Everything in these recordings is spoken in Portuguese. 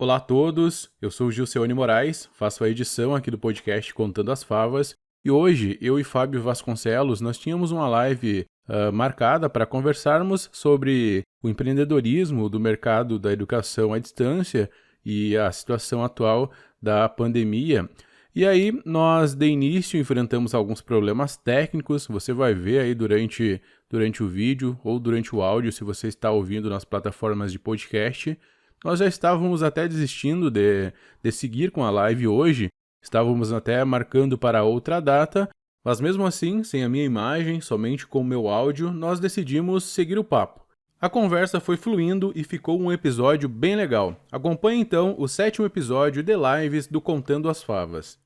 Olá a todos, eu sou o Gilceone Moraes, faço a edição aqui do podcast Contando as Favas e hoje eu e Fábio Vasconcelos nós tínhamos uma live marcada para conversarmos sobre o empreendedorismo do mercado da educação à distância e a situação atual da pandemia. E aí nós de início enfrentamos alguns problemas técnicos, você vai ver aí durante o vídeo ou durante o áudio se você está ouvindo nas plataformas de podcast. Nós já estávamos até desistindo de seguir com a live hoje, estávamos até marcando para outra data, mas mesmo assim, sem a minha imagem, somente com o meu áudio, nós decidimos seguir o papo. A conversa foi fluindo e ficou um episódio bem legal. Acompanhe então o 7º episódio de lives do Contando as Favas.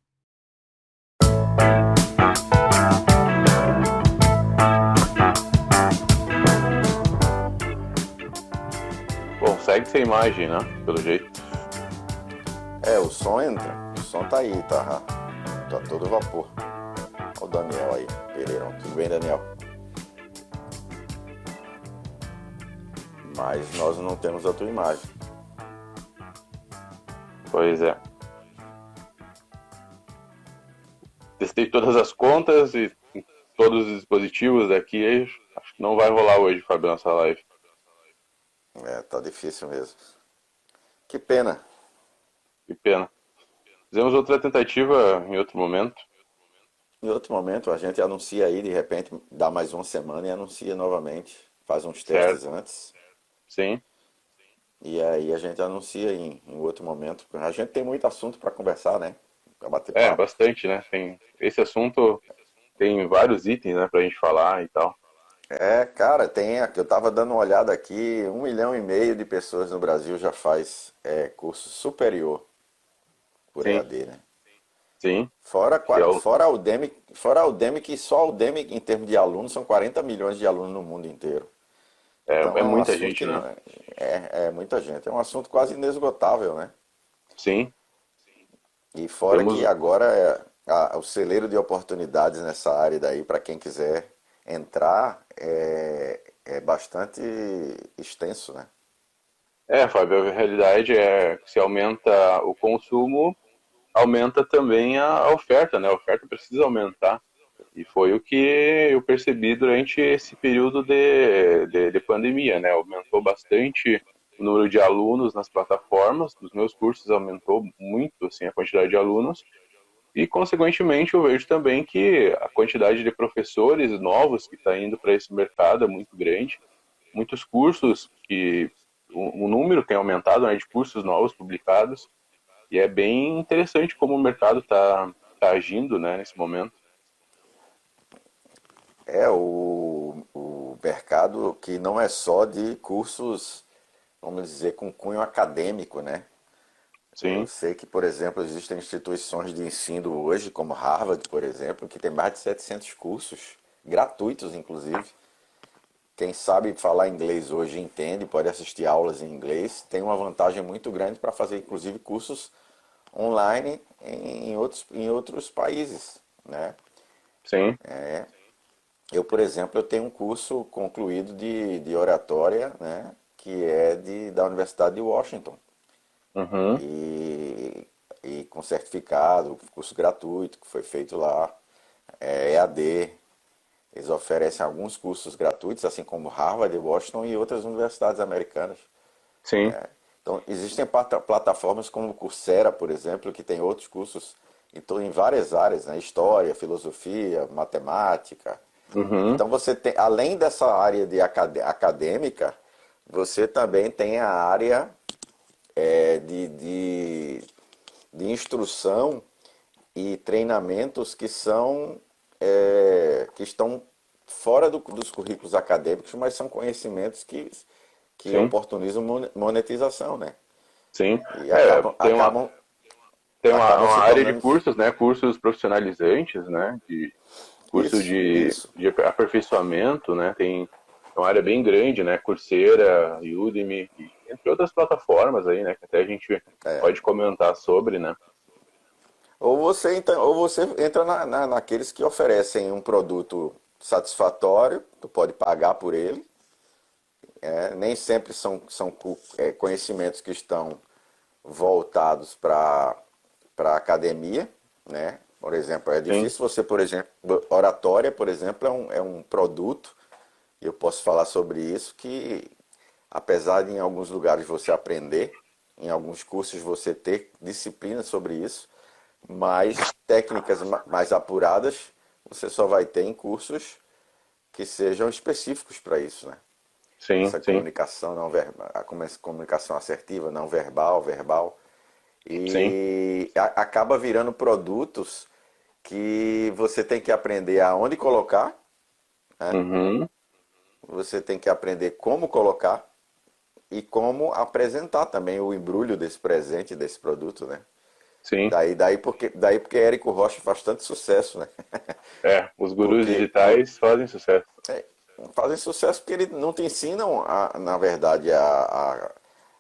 Bom, segue sem imagem, né? Pelo jeito. O som entra. O som tá aí, tá todo vapor. Olha o Daniel aí, Pereirão. Tudo bem, Daniel? Mas nós não temos a tua imagem. Pois é. Testei todas as contas e todos os dispositivos aqui. Acho que não vai rolar hoje, Fábio, nossa live. Tá difícil mesmo. Que pena. Que pena. Fizemos outra tentativa em outro momento. Em outro momento a gente anuncia aí, de repente dá mais uma semana e anuncia novamente. Faz uns testes antes. Sim. E aí a gente anuncia em outro momento. A gente tem muito assunto para conversar, né? Pra bater papo. Bastante, né? Esse assunto tem vários itens, né, pra gente falar e tal. Cara, eu tava dando uma olhada aqui, 1,5 milhão de pessoas no Brasil já faz curso superior por Sim. EAD, né? Sim. Fora a Udemy, que só a Udemy, em termos de alunos, são 40 milhões de alunos no mundo inteiro. Então É um muita assunto gente, que né? é muita gente. É um assunto quase inesgotável, né? Sim. E fora Temos... que agora o celeiro de oportunidades nessa área daí, para quem quiser entrar, é bastante extenso, né? Fábio, a realidade é que se aumenta o consumo, aumenta também a oferta, né? A oferta precisa aumentar. E foi o que eu percebi durante esse período de pandemia, né? Aumentou bastante o número de alunos nas plataformas, dos meus cursos aumentou muito, assim, a quantidade de alunos. E, consequentemente, eu vejo também que a quantidade de professores novos que está indo para esse mercado é muito grande. Muitos cursos que o número tem aumentado, né, de cursos novos publicados. E é bem interessante como o mercado tá agindo, né, nesse momento. O mercado que não é só de cursos, vamos dizer, com cunho acadêmico, né? Eu Sim, sei que, por exemplo, existem instituições de ensino hoje, como Harvard, por exemplo, que tem mais de 700 cursos, gratuitos inclusive. Quem sabe falar inglês hoje entende, pode assistir aulas em inglês, tem uma vantagem muito grande para fazer, inclusive, cursos online em outros países, né? sim. Eu, por exemplo, eu tenho um curso concluído de oratória, né, que é da Universidade de Washington. Uhum. E com certificado, curso gratuito, que foi feito lá, EAD. Eles oferecem alguns cursos gratuitos, assim como Harvard, Washington e outras universidades americanas. Sim. Então, existem plataformas como o Coursera, por exemplo, que tem outros cursos em várias áreas, né? História, filosofia, matemática. Uhum. Então, você tem, além dessa área acadêmica, você também tem a área de instrução e treinamentos que estão fora dos currículos acadêmicos, mas são conhecimentos que Sim. oportunizam monetização, né? Sim. E Tem acabam uma se área de tornando cursos, né? Cursos profissionalizantes, né? De curso isso. de aperfeiçoamento, né? Tem uma área bem grande, né? Coursera, Udemy, entre outras plataformas aí, né? Que até a gente pode comentar sobre, né? Ou você entra naqueles que oferecem um produto satisfatório, tu pode pagar por ele. Nem sempre são conhecimentos que estão voltados para academia, né? Por exemplo, é Sim. difícil você, por exemplo, oratória, por exemplo, é um produto, e eu posso falar sobre isso, que apesar de em alguns lugares você aprender, em alguns cursos você ter disciplina sobre isso, mas técnicas mais apuradas você só vai ter em cursos que sejam específicos para isso, né? Sim, Essa sim, comunicação não verbal, a comunicação assertiva, não verbal, verbal, sim. e acaba virando produtos que você tem que aprender aonde colocar, né? Uhum. Você tem que aprender como colocar e como apresentar também o embrulho desse presente, desse produto, né? Sim. Daí porque Érico Rocha faz tanto sucesso, né? É, os gurus Porque por- digitais fazem sucesso. é, fazem sucesso porque eles não te ensinam, na verdade,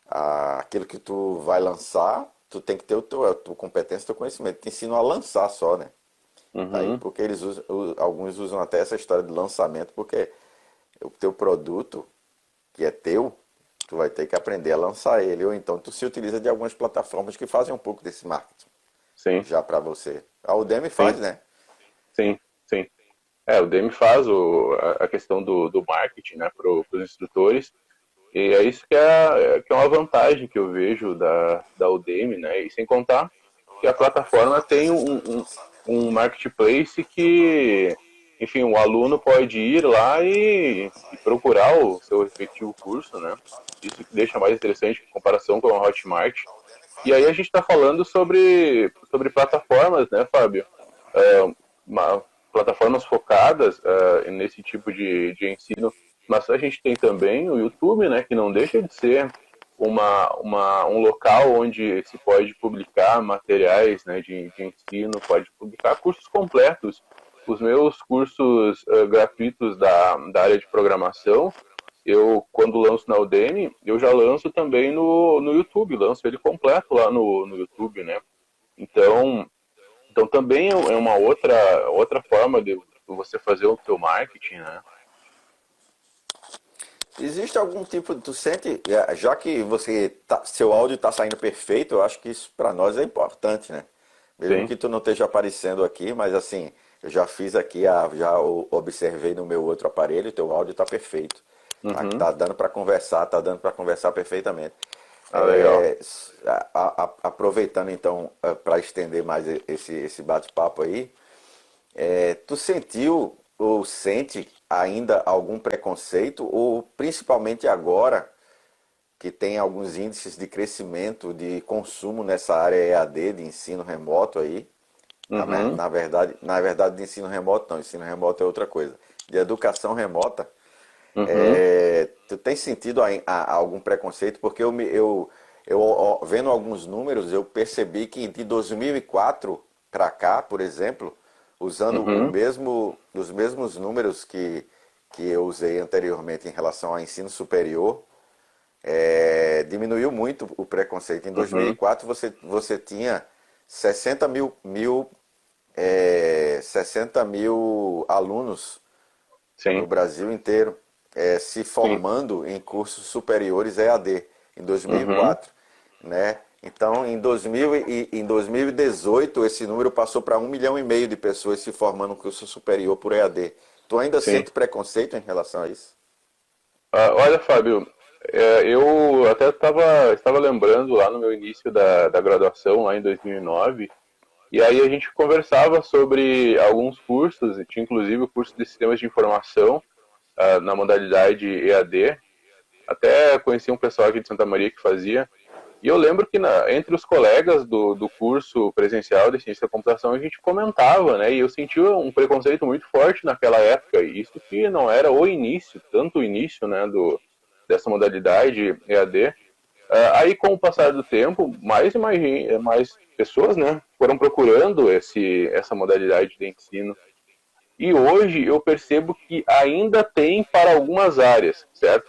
aquilo que tu vai lançar, tu tem que ter a tua competência, o teu conhecimento. Te ensinam a lançar só, né? Daí Uhum. porque eles usam, alguns usam até essa história de lançamento, porque o teu produto, que é teu, tu vai ter que aprender a lançar ele, ou então tu se utiliza de algumas plataformas que fazem um pouco desse marketing Sim, já para você. A Udemy sim, faz, né? sim, sim. É, o Demi faz a questão do marketing, né, para os instrutores, e é isso que é uma vantagem que eu vejo da Udemy, né, e sem contar que a plataforma tem um marketplace que, enfim, o aluno pode ir lá e procurar o seu respectivo curso, né, isso que deixa mais interessante em comparação com a Hotmart. E aí a gente está falando sobre plataformas, né, Fábio? Plataformas focadas nesse tipo de ensino, mas a gente tem também o YouTube, né, que não deixa de ser um local onde se pode publicar materiais, né, de ensino, pode publicar cursos completos. Os meus cursos gratuitos da área de programação, eu, quando lanço na Udemy, eu já lanço também no YouTube, lanço ele completo lá no YouTube, né? Então, então também é uma outra forma de você fazer o seu marketing, né? Existe algum tipo, tu sente, já que seu áudio está saindo perfeito, eu acho que isso para nós é importante, né? Mesmo Sim. que tu não esteja aparecendo aqui, mas assim, eu já fiz aqui, já observei no meu outro aparelho, teu áudio está perfeito. Uhum. Tá dando para conversar perfeitamente. Ah, legal. Aproveitando então para estender mais esse bate-papo aí, tu sentiu ou sente ainda algum preconceito, ou principalmente agora que tem alguns índices de crescimento de consumo nessa área EAD de ensino remoto aí? Uhum. Na verdade, de ensino remoto não, ensino remoto é outra coisa. De educação remota, Uhum. tu tem sentido algum preconceito? Porque vendo alguns números, eu percebi que de 2004 para cá, por exemplo, usando Uhum. os mesmos números que eu usei anteriormente em relação ao ensino superior, diminuiu muito o preconceito. Em Uhum. 2004 você tinha 60 mil alunos no Sim. Brasil inteiro se Sim. formando em cursos superiores EAD em Uhum. 2004, né? Então, em 2018, esse número passou para 1,5 milhão de pessoas se formando no curso superior por EAD. Tu ainda Sim. sente preconceito em relação a isso? Olha, Fábio, eu até estava lembrando lá no meu início da graduação, lá em 2009, e aí a gente conversava sobre alguns cursos, e tinha inclusive o curso de Sistemas de Informação, na modalidade EAD. Até conheci um pessoal aqui de Santa Maria que fazia. E eu lembro que entre os colegas do curso presencial de Ciência da Computação a gente comentava, né? E eu senti um preconceito muito forte naquela época. E isso que não era o início, tanto o início, né, dessa modalidade EAD. Aí, com o passar do tempo, mais pessoas, né, foram procurando essa modalidade de ensino. E hoje eu percebo que ainda tem para algumas áreas, certo?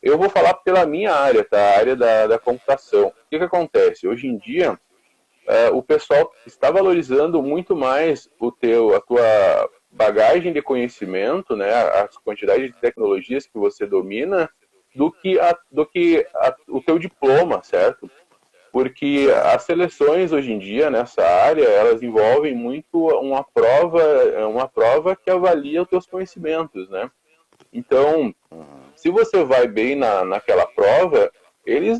Eu vou falar pela minha área, tá? A área da computação. O que acontece? Hoje em dia, o pessoal está valorizando muito mais a tua bagagem de conhecimento, né? A quantidade de tecnologias que você domina, do que o teu diploma, certo? porque as seleções hoje em dia nessa área, elas envolvem muito uma prova que avalia os teus conhecimentos, né? Então, se você vai bem naquela prova, eles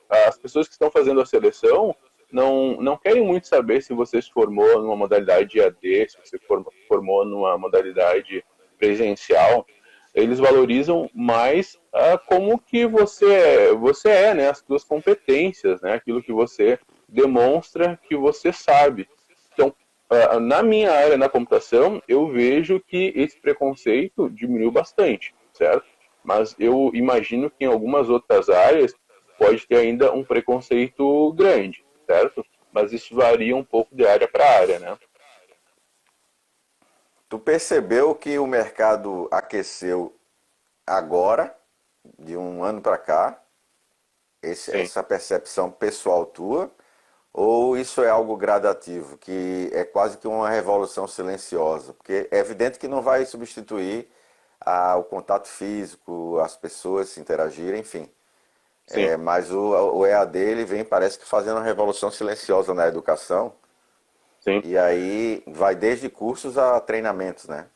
as pessoas que estão fazendo a seleção não querem muito saber se você se formou numa modalidade EAD, se você formou numa modalidade presencial. Eles valorizam mais como que você é, né? As suas competências, né? Aquilo que você demonstra que você sabe. Então, na minha área, na computação, eu vejo que esse preconceito diminuiu bastante, certo? Mas eu imagino que em algumas outras áreas pode ter ainda um preconceito grande, certo? Mas isso varia um pouco de área para área, né? Tu percebeu que o mercado aqueceu agora, de um ano para cá? Sim. Essa percepção pessoal tua? Ou isso é algo gradativo, que é quase que uma revolução silenciosa? Porque é evidente que não vai substituir o contato físico, as pessoas se interagirem, enfim. Sim. Mas o EAD ele vem, parece que fazendo uma revolução silenciosa na educação. Sim. E aí vai desde cursos a treinamentos, né?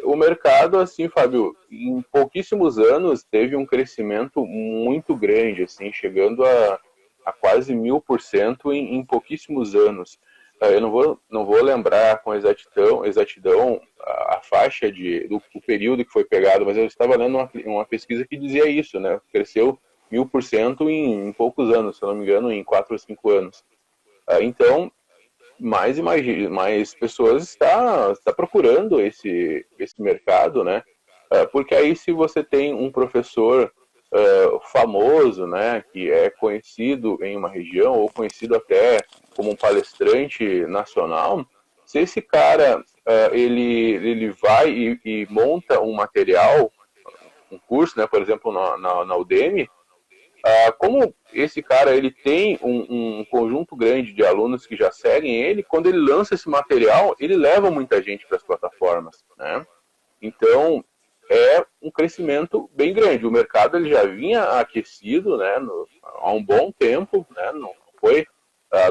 O mercado, assim, Fábio, em pouquíssimos anos teve um crescimento muito grande, assim, chegando a quase 1000% em pouquíssimos anos. Eu não vou lembrar com exatidão a faixa do período que foi pegado, mas eu estava lendo uma pesquisa que dizia isso, né? Cresceu 1000% em poucos anos, se eu não me engano, em 4 ou 5 anos. Então, mais pessoas está procurando esse mercado, né? Porque aí se você tem um professor famoso, né, que é conhecido em uma região ou conhecido até como um palestrante nacional, se esse cara ele vai e monta um material, um curso, né, por exemplo na Udemy, como esse cara ele tem um conjunto grande de alunos que já seguem ele, quando ele lança esse material, ele leva muita gente para as plataformas, né? Então é um crescimento bem grande. O mercado ele já vinha aquecido, né, há um bom tempo, né? Não foi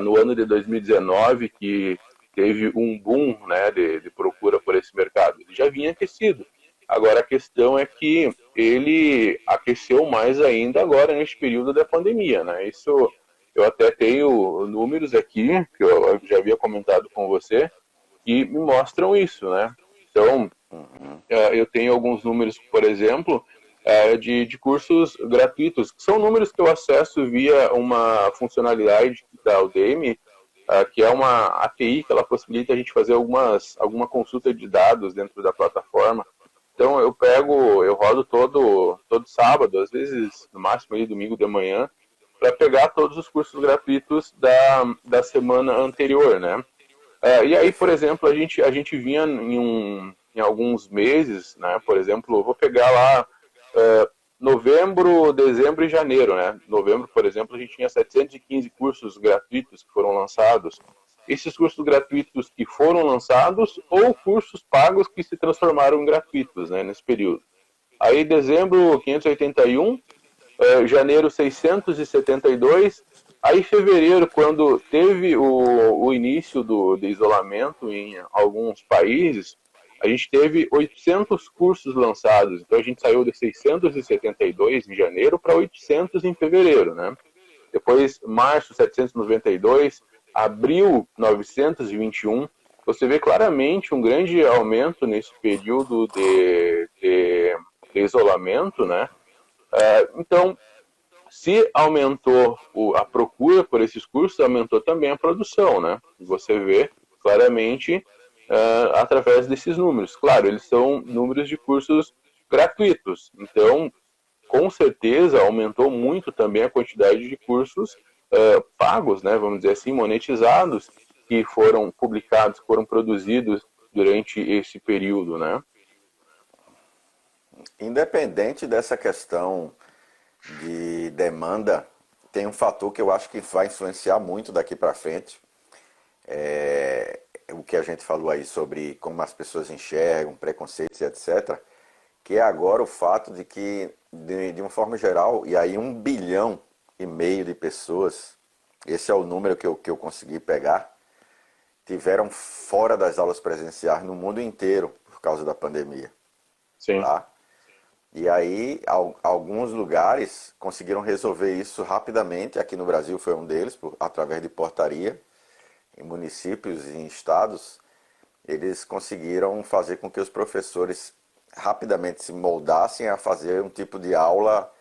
no ano de 2019 que teve um boom, né, de procura por esse mercado. Ele já vinha aquecido. Agora a questão é que ele aqueceu mais ainda agora neste período da pandemia, né? Isso eu até tenho números aqui que eu já havia comentado com você que me mostram isso, né? Então eu tenho alguns números, por exemplo, de cursos gratuitos, que são números que eu acesso via uma funcionalidade da Udemy, que é uma API que ela possibilita a gente fazer alguma consulta de dados dentro da plataforma. Então eu rodo todo sábado, às vezes no máximo aí domingo de manhã, para pegar todos os cursos gratuitos da semana anterior, né? E aí, por Perfeito. exemplo, a gente vinha em alguns meses, né? Por exemplo, eu vou pegar lá novembro, dezembro e janeiro, né? Novembro, por exemplo, a gente tinha 715 cursos gratuitos que foram lançados. Esses cursos gratuitos que foram lançados ou cursos pagos que se transformaram em gratuitos, né, nesse período. Aí, dezembro, 581, janeiro, 672. Aí, fevereiro, quando teve o início de isolamento em alguns países, a gente teve 800 cursos lançados. Então, a gente saiu de 672 em janeiro para 800 em fevereiro, né? Depois, março, 792, abril, 921. Você vê claramente um grande aumento nesse período de isolamento, né? Então, se aumentou a procura por esses cursos, aumentou também a produção, né? Você vê claramente através desses números. Claro, eles são números de cursos gratuitos, então com certeza aumentou muito também a quantidade de cursos pagos, né? Vamos dizer assim, monetizados, que foram publicados, foram produzidos durante esse período, né? Independente dessa questão de demanda, tem um fator que eu acho que vai influenciar muito daqui para frente. O que a gente falou aí sobre como as pessoas enxergam, preconceitos e etc. Que é agora o fato de que, de uma forma geral, e aí 1 bilhão e meio de pessoas, esse é o número que eu consegui pegar, tiveram fora das aulas presenciais no mundo inteiro por causa da pandemia. Sim. Tá? E aí, alguns lugares conseguiram resolver isso rapidamente. Aqui no Brasil foi um deles, através de portaria, em municípios e em estados. Eles conseguiram fazer com que os professores rapidamente se moldassem a fazer um tipo de aula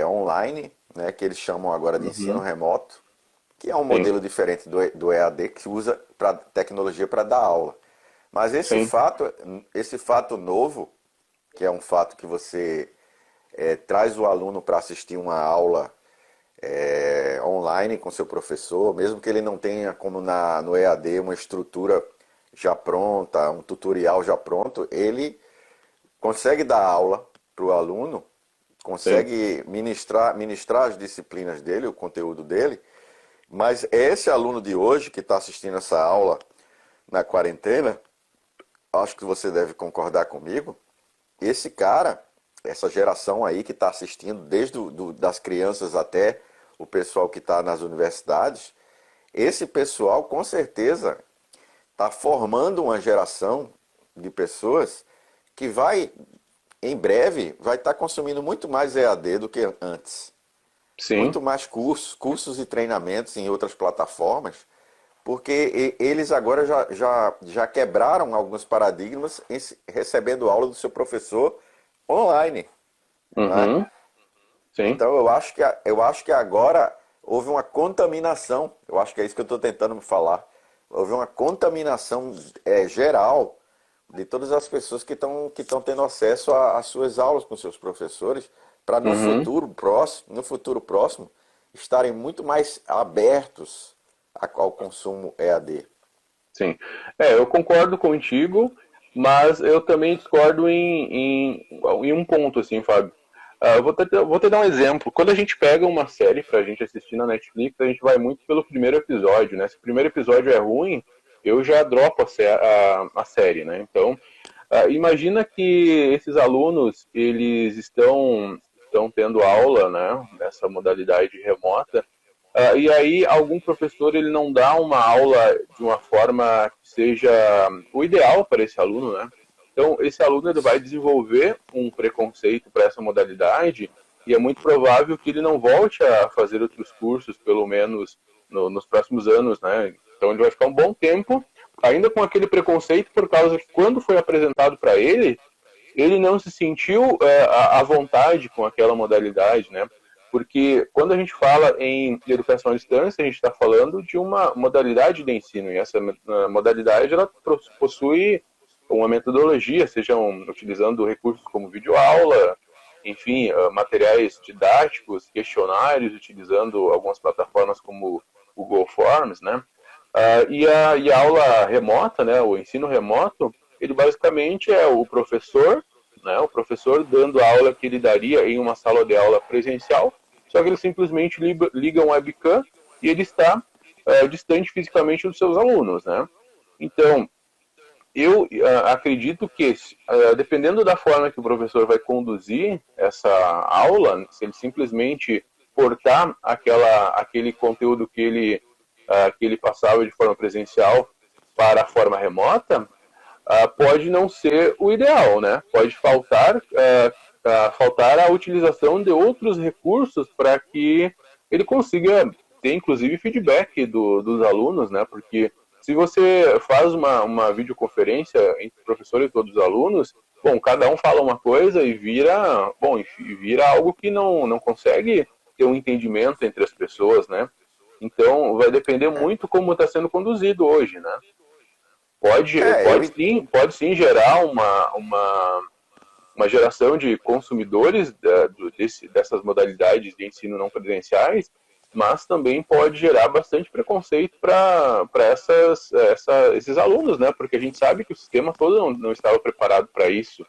online, né, que eles chamam agora de ensino remoto, que é um modelo diferente do EAD, que usa tecnologia para dar aula. Mas esse fato novo, que é um fato que você traz o aluno para assistir uma aula online com seu professor, mesmo que ele não tenha, como no EAD, uma estrutura já pronta, um tutorial já pronto, ele consegue dar aula para o aluno, consegue ministrar as disciplinas dele, o conteúdo dele, mas esse aluno de hoje que está assistindo essa aula na quarentena, acho que você deve concordar comigo, esse cara, essa geração aí que está assistindo, desde das crianças até o pessoal que está nas universidades, esse pessoal com certeza está formando uma geração de pessoas que em breve, vai estar consumindo muito mais EAD do que antes. Sim. Muito mais cursos e treinamentos em outras plataformas, porque eles agora já quebraram alguns paradigmas recebendo aula do seu professor online. Né? Sim. Então eu acho que agora houve uma contaminação, eu acho que é isso que eu estou tentando me falar, houve uma contaminação geral de todas as pessoas que estão tendo acesso às suas aulas com seus professores, para no futuro próximo estarem muito mais abertos ao consumo EAD. Sim. Eu concordo contigo, mas eu também discordo em um ponto, assim, Fábio. Vou te dar um exemplo. Quando a gente pega uma série pra gente assistir na Netflix, a gente vai muito pelo primeiro episódio, né? Se o primeiro episódio é ruim, eu já dropo a série, né? Então, imagina que esses alunos, eles estão tendo aula, né, nessa modalidade remota, e aí algum professor ele não dá uma aula de uma forma que seja o ideal para esse aluno, né? Então, esse aluno ele vai desenvolver um preconceito para essa modalidade e é muito provável que ele não volte a fazer outros cursos, pelo menos nos próximos anos, né? Então, ele vai ficar um bom tempo ainda com aquele preconceito, por causa que quando foi apresentado para ele, ele não se sentiu à vontade com aquela modalidade, né? Porque quando a gente fala em educação à distância, a gente está falando de uma modalidade de ensino, e essa modalidade ela possui uma metodologia, sejam utilizando recursos como videoaula, enfim, materiais didáticos, questionários, utilizando algumas plataformas como o Google Forms, né? E a aula remota, né, o ensino remoto, ele basicamente é o professor, né, o professor dando a aula que ele daria em uma sala de aula presencial, só que ele simplesmente liga um webcam e ele está distante fisicamente dos seus alunos, né? Então, eu acredito que, dependendo da forma que o professor vai conduzir essa aula, se ele simplesmente portar aquele conteúdo que ele passava de forma presencial para a forma remota, pode não ser o ideal, né? Pode faltar a utilização de outros recursos para que ele consiga ter, inclusive, feedback dos alunos, né? Porque se você faz uma videoconferência entre o professor e todos os alunos, bom, cada um fala uma coisa e vira algo que não consegue ter um entendimento entre as pessoas, né? Então, vai depender muito como está sendo conduzido hoje, né? Pode sim gerar uma geração de consumidores dessas modalidades de ensino não presenciais, mas também pode gerar bastante preconceito para esses alunos, né? Porque a gente sabe que o sistema todo não estava preparado para isso.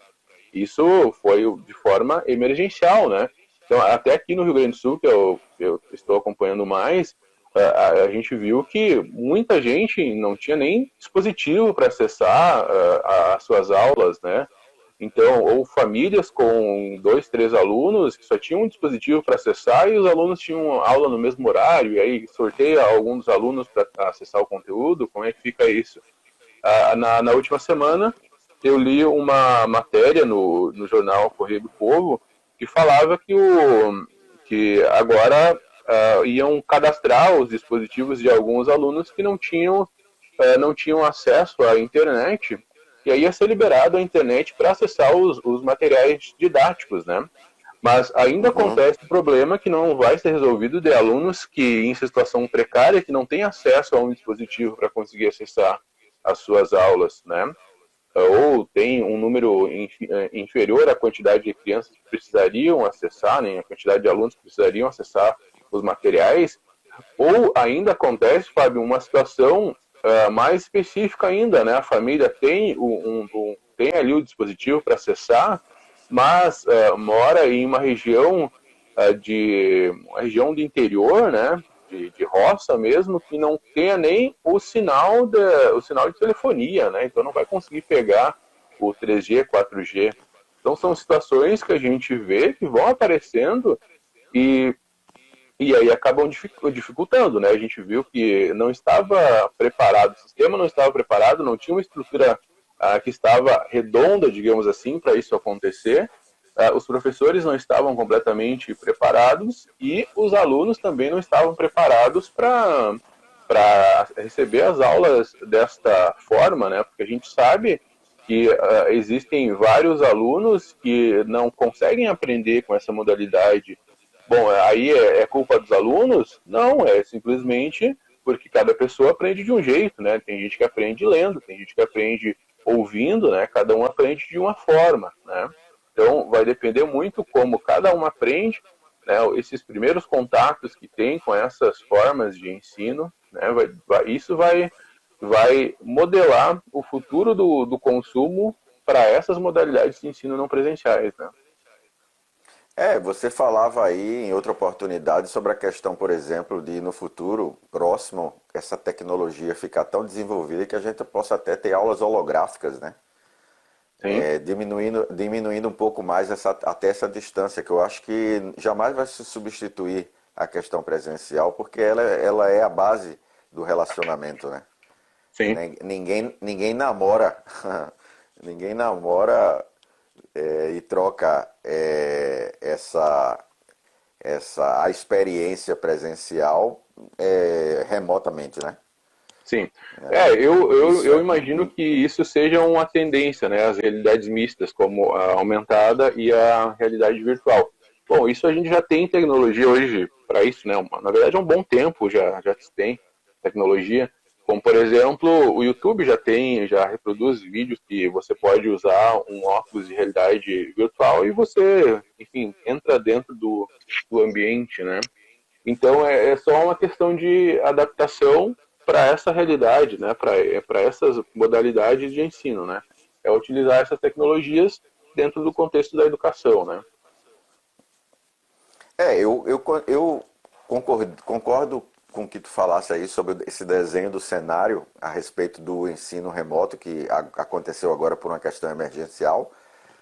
Isso foi de forma emergencial, né? Então, até aqui no Rio Grande do Sul, que eu estou acompanhando mais, a gente viu que muita gente não tinha nem dispositivo para acessar as suas aulas, né? Então, ou famílias com 2, 3 alunos que só tinham um dispositivo para acessar e os alunos tinham aula no mesmo horário, e aí sorteia alguns dos alunos para acessar o conteúdo, como é que fica isso? Na última semana, eu li uma matéria no jornal Correio do Povo que falava que agora iam cadastrar os dispositivos de alguns alunos que não tinham acesso à internet, e aí ia ser liberado a internet para acessar os materiais didáticos, né? Mas ainda acontece o problema que não vai ser resolvido de alunos que em situação precária, que não têm acesso a um dispositivo para conseguir acessar as suas aulas, né? Ou tem um número inferior à quantidade de crianças que precisariam acessar, né? A quantidade de alunos que precisariam acessar os materiais, ou ainda acontece, Fábio, uma situação mais específica ainda, né? A família tem ali o dispositivo para acessar, mas mora em uma região uma região do interior, né? De roça mesmo, que não tenha nem o sinal de telefonia, né? Então não vai conseguir pegar o 3G, 4G. Então são situações que a gente vê que vão aparecendo e aí acabam dificultando, né? A gente viu que não estava preparado, o sistema não estava preparado, não tinha uma estrutura que estava redonda, digamos assim, para isso acontecer. Os professores não estavam completamente preparados e os alunos também não estavam preparados para receber as aulas desta forma, né? Porque a gente sabe que existem vários alunos que não conseguem aprender com essa modalidade. Bom, aí é culpa dos alunos? Não, é simplesmente porque cada pessoa aprende de um jeito, né? Tem gente que aprende lendo, tem gente que aprende ouvindo, né? Cada um aprende de uma forma, né? Então, vai depender muito como cada um aprende, né? Esses primeiros contatos que tem com essas formas de ensino, né? Isso vai modelar o futuro do consumo para essas modalidades de ensino não presenciais, né? Você falava aí em outra oportunidade sobre a questão, por exemplo, de no futuro próximo essa tecnologia ficar tão desenvolvida que a gente possa até ter aulas holográficas, né? Diminuindo um pouco mais até essa distância, que eu acho que jamais vai se substituir a questão presencial, porque ela é a base do relacionamento, né? Sim. Ninguém namora, ninguém namora e troca a experiência presencial remotamente, né? Sim. Eu imagino que isso seja uma tendência, né? As realidades mistas, como a aumentada e a realidade virtual. Bom, isso a gente já tem tecnologia hoje para isso, né? Na verdade, há um bom tempo já se tem tecnologia. Como, por exemplo, o YouTube já reproduz vídeos que você pode usar um óculos de realidade virtual e você, enfim, entra dentro do ambiente, né? Então é só uma questão de adaptação para essa realidade, né? Para essas modalidades de ensino, né? É utilizar essas tecnologias dentro do contexto da educação, né? Eu concordo com o que tu falasse aí sobre esse desenho do cenário a respeito do ensino remoto que aconteceu agora por uma questão emergencial,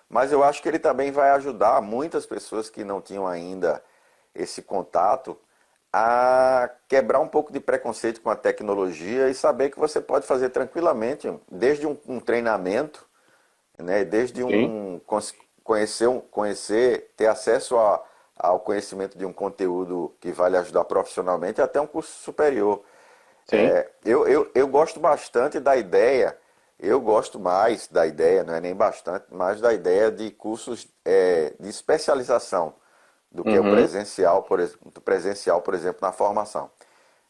mas eu acho que ele também vai ajudar muitas pessoas que não tinham ainda esse contato a quebrar um pouco de preconceito com a tecnologia e saber que você pode fazer tranquilamente, desde um treinamento, né, desde ter acesso ao conhecimento de um conteúdo que vai lhe ajudar profissionalmente até um curso superior. Sim. Eu gosto bastante da ideia, eu gosto mais da ideia, não é nem bastante, mais da ideia de cursos de especialização do que o presencial, por exemplo, na formação.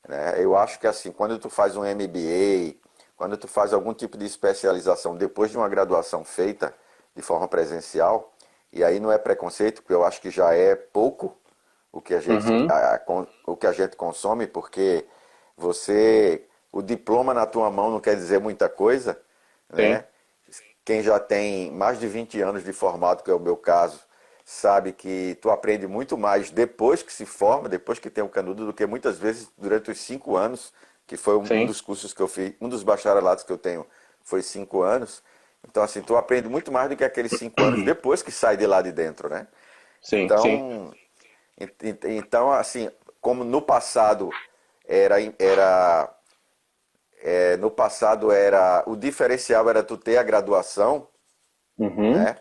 Né? Eu acho que assim, quando tu faz um MBA, quando tu faz algum tipo de especialização depois de uma graduação feita de forma presencial, e aí não é preconceito, porque eu acho que já é pouco o que a gente consome, porque o diploma na tua mão não quer dizer muita coisa, né? Quem já tem mais de 20 anos de formado, que é o meu caso, sabe que tu aprende muito mais depois que se forma, depois que tem o canudo, do que muitas vezes durante os 5 anos, que foi um dos cursos que eu fiz, um dos bacharelados que eu tenho foi 5 anos. Então, assim, tu aprende muito mais do que aqueles 5 anos depois que sai de lá de dentro, né? Sim, sim. Então, então assim, como no passado era, era no passado era o diferencial era tu ter a graduação, Uhum. né?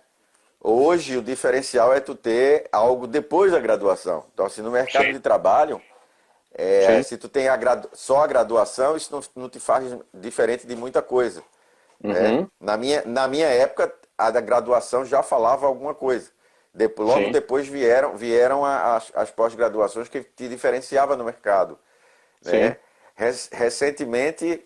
Hoje o diferencial é tu ter algo depois da graduação. Então, assim, no mercado Sim, de trabalho, sim. se tu tem só a graduação, isso não te faz diferente de muita coisa, né? Uhum. Na minha época, a da graduação já falava alguma coisa. Logo Sim, depois vieram as pós-graduações que te diferenciava no mercado, sim. né? Recentemente,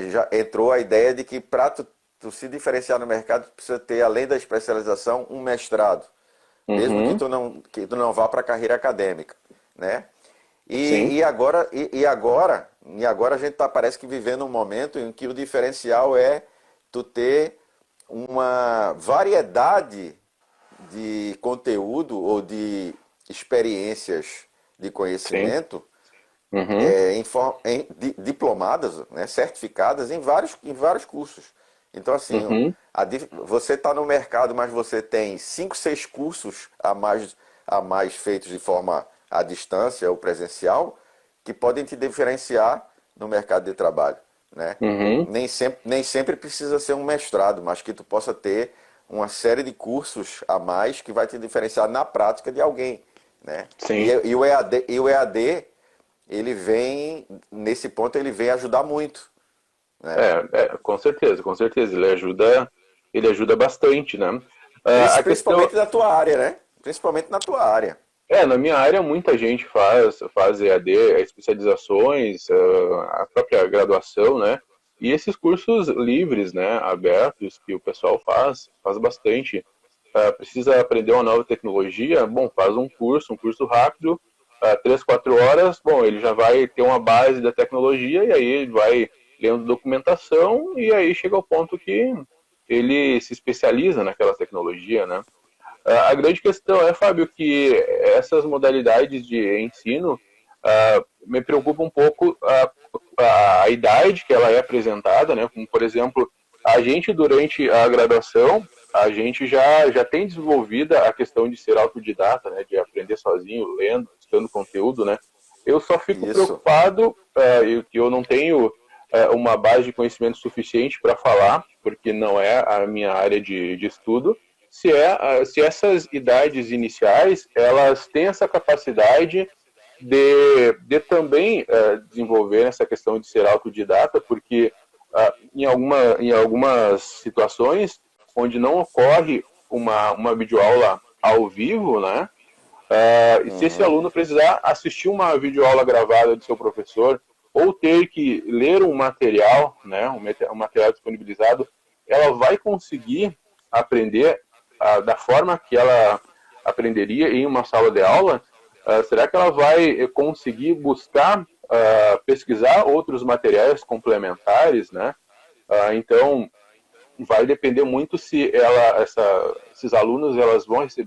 já entrou a ideia de que para tu se diferenciar no mercado, tu precisa ter, além da especialização, um mestrado, mesmo Uhum. que tu não vá para a carreira acadêmica, né? Sim, E agora a gente parece que vivendo um momento em que o diferencial é tu ter uma variedade de conteúdo ou de experiências de sim. conhecimento Uhum. diplomadas, né, certificadas em vários cursos. Então, assim, Uhum. você está no mercado, mas você tem 5, 6 cursos a mais feitos de forma à distância ou presencial, que podem te diferenciar no mercado de trabalho, né? Uhum. Nem sempre precisa ser um mestrado, mas que tu possa ter uma série de cursos a mais que vai te diferenciar na prática de alguém, né? E, Sim. e o EAD, ele vem, nesse ponto, ele vem ajudar muito, né? Com certeza, com certeza. Ele ajuda bastante, né? A questão, Principalmente na tua área, né? Principalmente na tua área. na minha área muita gente faz EAD, especializações, a própria graduação, né? E esses cursos livres, né, abertos, que o pessoal faz bastante. Precisa aprender uma nova tecnologia, bom, faz um curso rápido, 3, 4 horas, bom, ele já vai ter uma base da tecnologia e aí ele vai lendo documentação e aí chega ao ponto que ele se especializa naquela tecnologia, né? A grande questão é, Fábio, que essas modalidades de ensino me preocupa um pouco a idade que ela é apresentada, né? Como, por exemplo, a gente durante a graduação, a gente já tem desenvolvida a questão de ser autodidata, né? De aprender sozinho, lendo, buscando conteúdo, né? Eu só fico Isso. preocupado que eu não tenho uma base de conhecimento suficiente para falar, porque não é a minha área de estudo, se essas idades iniciais elas têm essa capacidade de também desenvolver essa questão de ser autodidata, porque em algumas situações onde não ocorre uma videoaula ao vivo, né? Se esse Uhum. aluno precisar assistir uma videoaula gravada do seu professor ou ter que ler um material, né, um material disponibilizado, ela vai conseguir aprender da forma que ela aprenderia em uma sala de aula? Será que ela vai conseguir buscar, pesquisar outros materiais complementares, né? Então, vai depender muito se esses alunos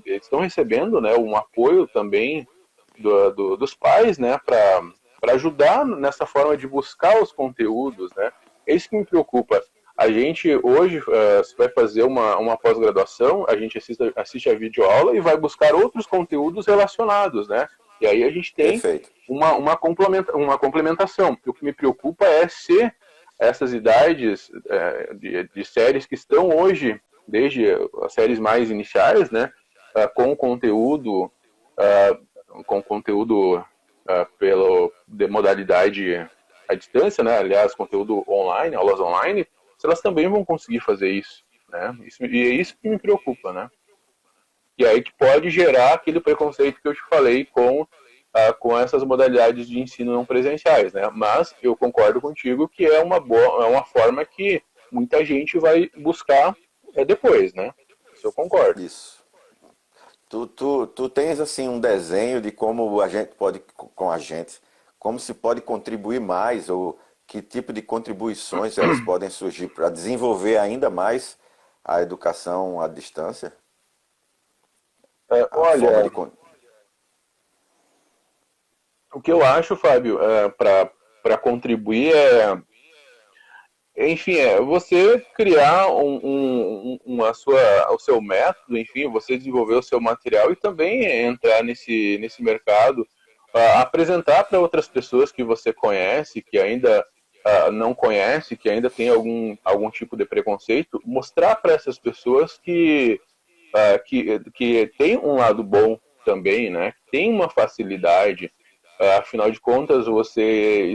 estão recebendo, né, um apoio também dos pais, né, para ajudar nessa forma de buscar os conteúdos, né? É isso que me preocupa. A gente hoje se vai fazer uma pós-graduação, a gente assiste a videoaula e vai buscar outros conteúdos relacionados, né? E aí a gente tem Perfeito. uma complementação. O que me preocupa é se essas idades de séries que estão hoje, desde as séries mais iniciais, né, com conteúdo, de modalidade à distância, né, aliás, conteúdo online, aulas online, se elas também vão conseguir fazer isso, né? E é isso que me preocupa, né? E aí que pode gerar aquele preconceito que eu te falei com essas modalidades de ensino não presenciais, né? Mas eu concordo contigo que é uma forma que muita gente vai buscar depois, né? Isso eu concordo. Isso. Tu tens assim um desenho de como a gente pode, com a gente, como se pode contribuir mais ou que tipo de contribuições elas podem surgir para desenvolver ainda mais a educação à distância, a forma Olha, de o que eu acho, Fábio, para contribuir enfim, é você criar o seu método, enfim, você desenvolver o seu material e também entrar nesse mercado, apresentar para outras pessoas que você conhece, que ainda não conhece, que ainda tem algum tipo de preconceito, mostrar para essas pessoas que tem um lado bom também, né? Tem uma facilidade. Afinal de contas, você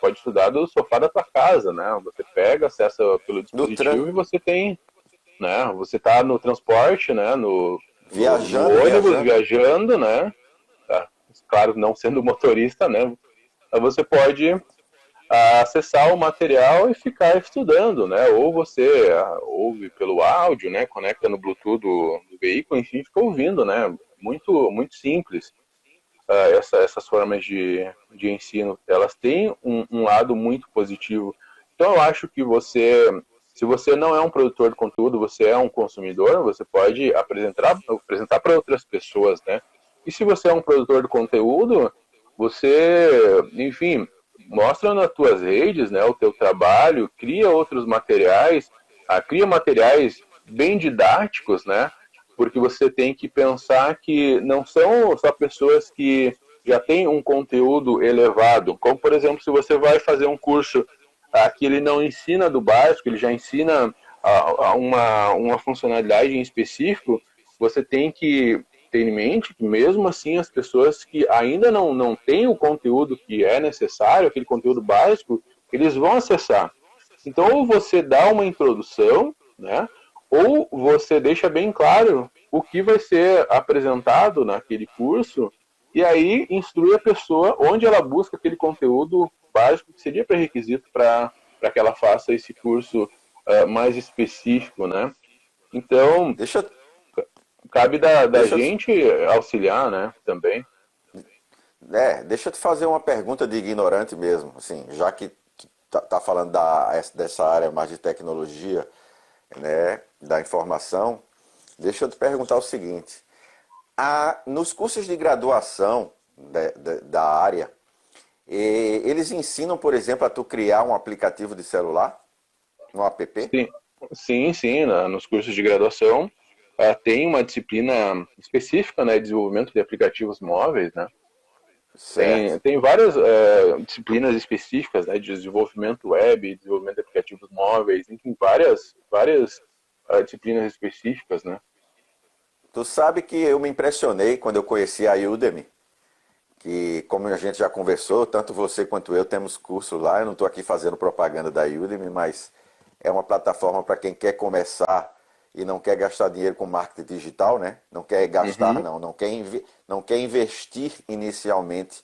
pode estudar do sofá da tua casa, né? Você pega, acessa pelo No tran... dispositivo e você tem, né? Você está no transporte, né? No Viajando, ônibus, viajando. viajando, né? Claro, não sendo motorista, né? Você pode acessar o material e ficar estudando, né? Ou você ouve pelo áudio, né? Conecta no Bluetooth do veículo, enfim, fica ouvindo, né? Muito, muito simples. Essas formas de ensino, elas têm um lado muito positivo. Então, eu acho que se você não é um produtor de conteúdo, você é um consumidor, você pode apresentar para outras pessoas, né? E se você é um produtor de conteúdo, você, enfim, mostra nas tuas redes, né, o teu trabalho, cria outros materiais, cria materiais bem didáticos, né? Porque você tem que pensar que não são só pessoas que já têm um conteúdo elevado, como por exemplo, se você vai fazer um curso que ele não ensina do básico, ele já ensina uma funcionalidade em específico, você tem que ter em mente que mesmo assim as pessoas que ainda não têm o conteúdo que é necessário, aquele conteúdo básico, eles vão acessar. Então, ou você dá uma introdução, né? Ou você deixa bem claro o que vai ser apresentado naquele curso e aí instrui a pessoa onde ela busca aquele conteúdo básico que seria pré-requisito para que ela faça esse curso mais específico, né? Então, Deixa, cabe da deixa, gente auxiliar, né, também. deixa eu te fazer uma pergunta de ignorante mesmo, assim, já que tá falando dessa área mais de tecnologia, né, da informação, deixa eu te perguntar o seguinte: nos cursos de graduação da área, eles ensinam, por exemplo, a tu criar um aplicativo de celular, um app? Sim, sim, nos cursos de graduação tem uma disciplina específica, né, de desenvolvimento de aplicativos móveis, né? Certo. Tem várias disciplinas específicas, né, de desenvolvimento web, desenvolvimento de aplicativos móveis, enfim, várias disciplinas específicas, né? Tu sabe que eu me impressionei quando eu conheci a Udemy, que como a gente já conversou, tanto você quanto eu temos curso lá. Eu não estou aqui fazendo propaganda da Udemy, mas é uma plataforma para quem quer começar e não quer gastar dinheiro com marketing digital, né? Não quer gastar, Uhum, não quer investir inicialmente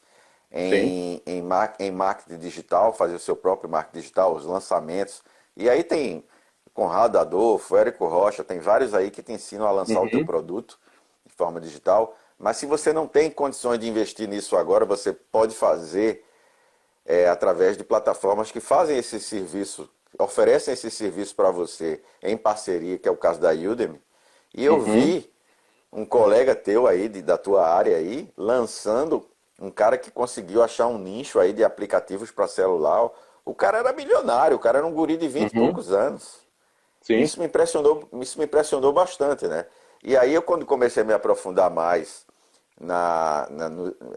sim, em marketing digital, fazer o seu próprio marketing digital, os lançamentos. E aí tem Conrado Adolfo, Érico Rocha, tem vários aí que te ensinam a lançar o teu uhum, produto de forma digital. Mas se você não tem condições de investir nisso agora, você pode fazer através de plataformas que fazem esse serviço, oferecem esse serviço para você em parceria, que é o caso da Udemy. E eu uhum, vi um colega teu aí, da tua área aí, lançando um cara que conseguiu achar um nicho aí de aplicativos para celular. O cara era milionário, o cara era um guri de 20 e uhum, poucos anos. sim, Isso me impressionou bastante, né? E aí eu quando comecei a me aprofundar mais, a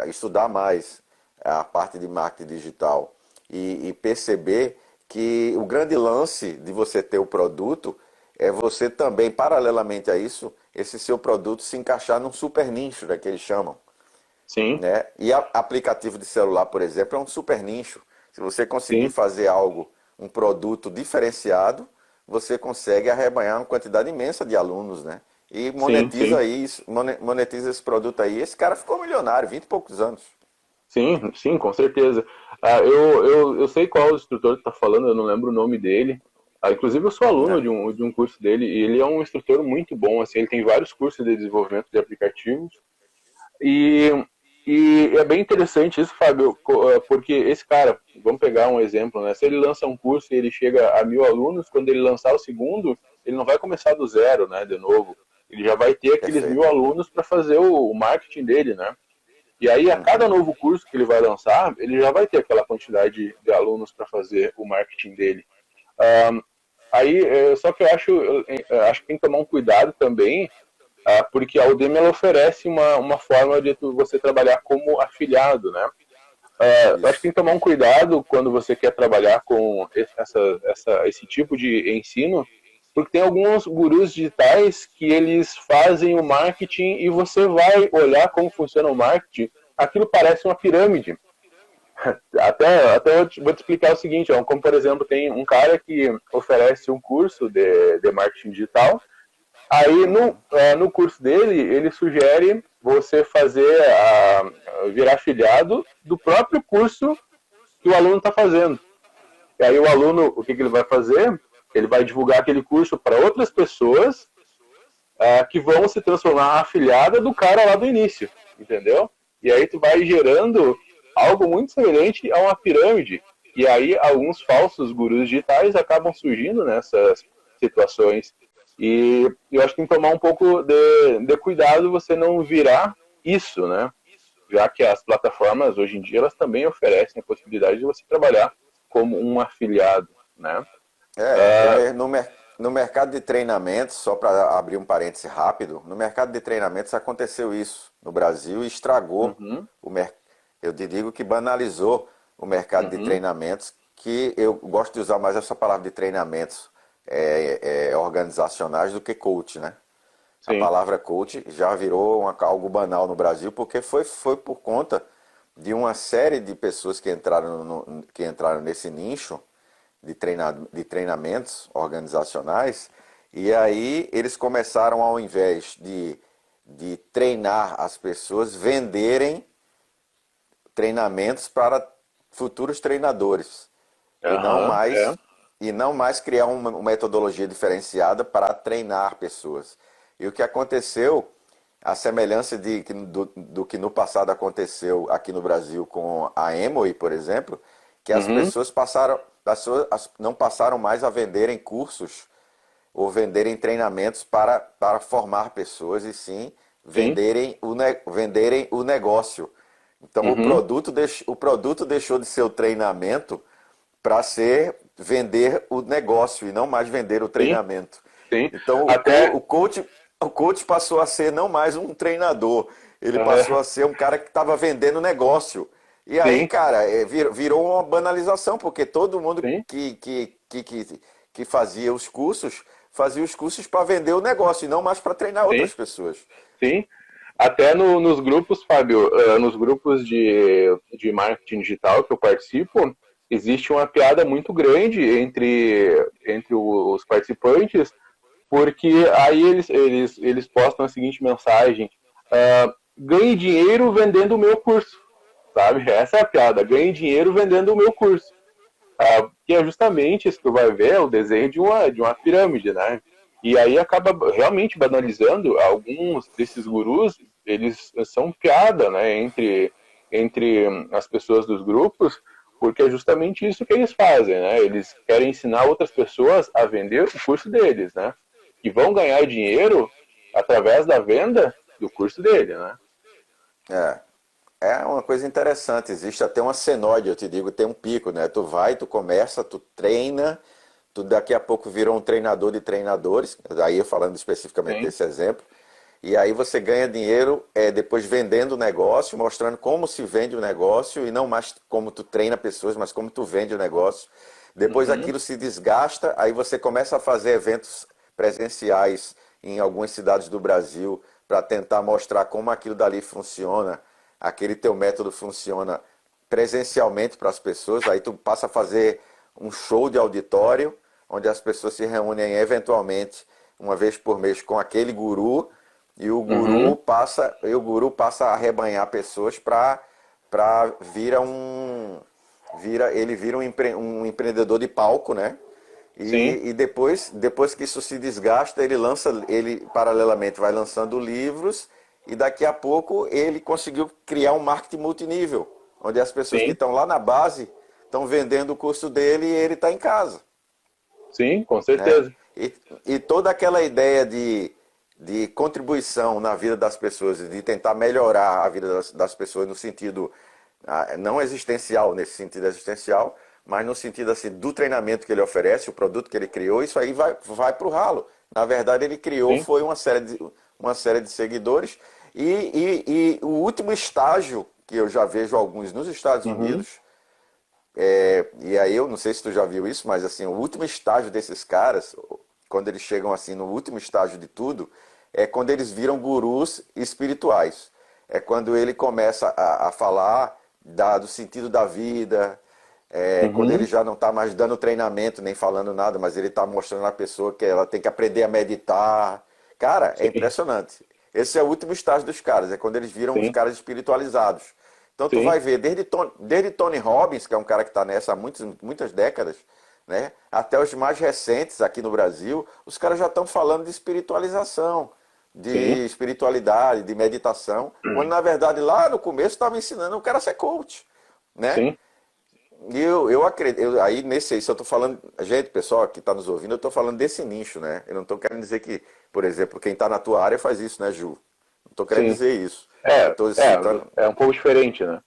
estudar mais a parte de marketing digital e perceber que o grande lance de você ter o produto é você também, paralelamente a isso, esse seu produto se encaixar num super nicho, né, que eles chamam, sim, né? E aplicativo de celular, por exemplo, é um super nicho. Se você conseguir sim, fazer algo, um produto diferenciado, você consegue arrebanhar uma quantidade imensa de alunos, né? E sim. monetiza isso, monetiza esse produto aí. Esse cara ficou milionário, 20 e poucos anos. Sim, com certeza. Eu sei qual instrutor tu tá falando, eu não lembro o nome dele. Inclusive, eu sou aluno Né? de um curso dele e ele é um instrutor muito bom. Assim, ele tem vários cursos de desenvolvimento de aplicativos e, e é bem interessante isso, Fábio, porque esse cara, vamos pegar um exemplo, né? Se ele lança um curso e ele chega a 1.000 alunos, quando ele lançar o segundo, ele não vai começar do zero, né? De novo, ele já vai ter aqueles 1.000 Perfeito. alunos para fazer o marketing dele, né? E aí, a cada Uhum. novo curso que ele vai lançar, ele já vai ter aquela quantidade de alunos para fazer o marketing dele. Aí, só que eu acho que tem que tomar um cuidado também, porque a Udemy ela oferece uma forma de você trabalhar como afiliado, né? Eu acho que Isso. tem que tomar um cuidado quando você quer trabalhar com esse tipo de ensino, porque tem alguns gurus digitais que eles fazem o marketing e você vai olhar como funciona o marketing, aquilo parece uma pirâmide. Até vou te explicar o seguinte, ó, como por exemplo, tem um cara que oferece um curso de marketing digital, aí no curso dele, ele sugere você virar afiliado do próprio curso que o aluno está fazendo. E aí o aluno, o que ele vai fazer? Ele vai divulgar aquele curso para outras pessoas que vão se transformar afiliada do cara lá do início, entendeu? E aí tu vai gerando algo muito semelhante a uma pirâmide. E aí alguns falsos gurus digitais acabam surgindo nessas situações. E eu acho que tem que tomar um pouco de cuidado você não virar isso, né? Já que as plataformas hoje em dia elas também oferecem a possibilidade de você trabalhar como um afiliado, né? No mercado de treinamentos, só para abrir um parêntese rápido, no mercado de treinamentos aconteceu isso no Brasil e estragou Uhum, o mercado. Eu te digo que banalizou o mercado de uhum, treinamentos, que eu gosto de usar mais essa palavra de treinamentos organizacionais do que coach, né? A sim, palavra coach já virou algo banal no Brasil, porque foi por conta de uma série de pessoas que entraram, que entraram nesse nicho de treinamentos organizacionais, e aí eles começaram, ao invés de treinar as pessoas, venderem treinamentos para futuros treinadores e não aham, mais criar uma metodologia diferenciada para treinar pessoas. E o que aconteceu, a semelhança do que no passado aconteceu aqui no Brasil com a Emory, por exemplo, que as uhum, pessoas não passaram mais a venderem cursos ou venderem treinamentos para formar pessoas, e sim sim, venderem o negócio. Então uhum, o produto deixou de ser o treinamento para ser vender o negócio e não mais vender o sim, treinamento. sim. Então Até, o coach passou a ser não mais um treinador, ele passou uh, a ser um cara que estava vendendo negócio. E aí, sim, cara, virou uma banalização, porque todo mundo sim, que fazia os cursos para vender o negócio e não mais para treinar sim, outras pessoas. sim. Até nos grupos, Fábio, nos grupos de marketing digital que eu participo, existe uma piada muito grande entre os participantes, porque aí eles postam a seguinte mensagem: ganhe dinheiro vendendo o meu curso, sabe? Essa é a piada, ganhe dinheiro vendendo o meu curso. Que é justamente isso que tu vai ver, é o desenho de uma pirâmide, né? E aí acaba realmente banalizando alguns desses gurus, eles são piada, né, entre as pessoas dos grupos, porque é justamente isso que eles fazem, né? Eles querem ensinar outras pessoas a vender o curso deles, né? Que vão ganhar dinheiro através da venda do curso dele, né? É, é uma coisa interessante, existe até uma senoide, eu te digo, tem um pico, né? Tu vai, tu começa, tu treina, tu daqui a pouco virou um treinador de treinadores, aí eu falando especificamente Sim, desse exemplo, e aí você ganha dinheiro depois vendendo o negócio, mostrando como se vende o negócio, e não mais como tu treina pessoas, mas como tu vende o negócio. Depois uhum, aquilo se desgasta, aí você começa a fazer eventos presenciais em algumas cidades do Brasil para tentar mostrar como aquilo dali funciona, aquele teu método funciona presencialmente para as pessoas, aí tu passa a fazer um show de auditório, onde as pessoas se reúnem eventualmente uma vez por mês com aquele guru, uhum, e o guru passa a arrebanhar pessoas para ele vira um empreendedor de palco, né? sim, E depois que isso se desgasta, ele paralelamente vai lançando livros, e daqui a pouco ele conseguiu criar um marketing multinível, onde as pessoas que sim, estão lá na base estão vendendo o curso dele e ele está em casa, sim, com né? certeza. E toda aquela ideia de contribuição na vida das pessoas, de tentar melhorar a vida das pessoas no sentido não existencial, nesse sentido existencial, mas no sentido assim, do treinamento que ele oferece, o produto que ele criou, isso aí vai para o ralo. Na verdade, ele criou, sim. foi uma série de seguidores, e o último estágio, que eu já vejo alguns nos Estados Uhum. Unidos, e aí eu não sei se tu já viu isso, mas assim, o último estágio desses caras, quando eles chegam assim no último estágio de tudo, é quando eles viram gurus espirituais. É quando ele começa a falar do sentido da vida, quando ele Uhum. já não está mais dando treinamento nem falando nada, mas ele está mostrando à pessoa que ela tem que aprender a meditar. Cara, é Sim, impressionante. Esse é o último estágio dos caras, é quando eles viram os sim, caras espiritualizados. Então tu sim, vai ver desde Tony Robbins, que é um cara que está nessa há muitas décadas, né, até os mais recentes aqui no Brasil, os caras já estão falando de espiritualização, sim, de espiritualidade, de meditação, quando na verdade lá no começo estava ensinando o cara a ser coach, né? sim. E eu acredito, aí nesse aí, se eu estou falando, gente, pessoal que está nos ouvindo, eu estou falando desse nicho, né? Eu não estou querendo dizer que, por exemplo, quem está na tua área faz isso, né, Ju? Não estou querendo Sim. dizer isso. Eu É, estou citando, é um pouco diferente, né?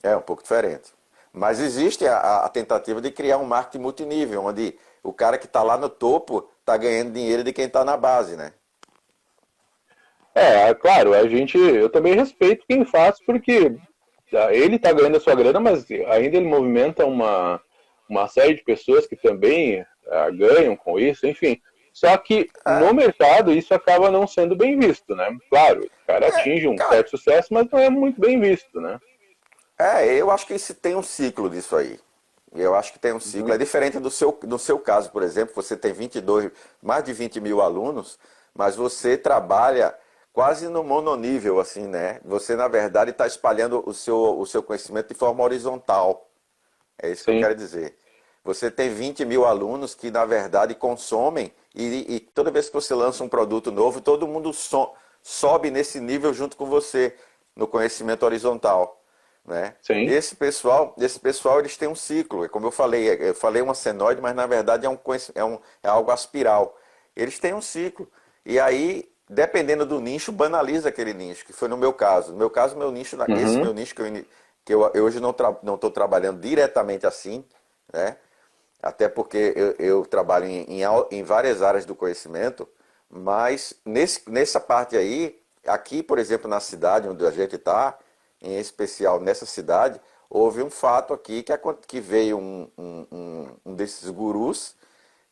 é um pouco diferente. Mas existe a tentativa de criar um marketing multinível, onde o cara que está lá no topo está ganhando dinheiro de quem está na base, né? Claro, eu também respeito quem faz, porque ele está ganhando a sua grana, mas ainda ele movimenta uma série de pessoas que também ganham com isso, enfim. Só que no É, mercado isso acaba não sendo bem visto, né? Claro, o cara atinge um cara, certo sucesso, mas não é muito bem visto, né? eu acho que isso tem um ciclo disso aí. Eu acho que tem um ciclo. Uhum. É diferente do seu caso, por exemplo, você tem 22, mais de 20 mil alunos, mas você trabalha quase no mononível, assim, né? Você, na verdade, está espalhando o seu conhecimento de forma horizontal. É isso que eu Sim, quero dizer. Você tem 20 mil alunos que, na verdade, consomem e toda vez que você lança um produto novo, todo mundo sobe nesse nível junto com você, no conhecimento horizontal, né? sim, Esse pessoal, eles têm um ciclo. É como eu falei uma senoide, mas na verdade é algo aspiral. Eles têm um ciclo. E aí, dependendo do nicho, banaliza aquele nicho, que foi no meu caso. No meu caso, meu nicho, esse uhum, meu nicho que eu hoje não estou trabalhando diretamente assim, né? Até porque eu trabalho em várias áreas do conhecimento, mas nessa parte aí, aqui, por exemplo, na cidade onde a gente está, em especial nessa cidade, houve um fato aqui que veio um desses gurus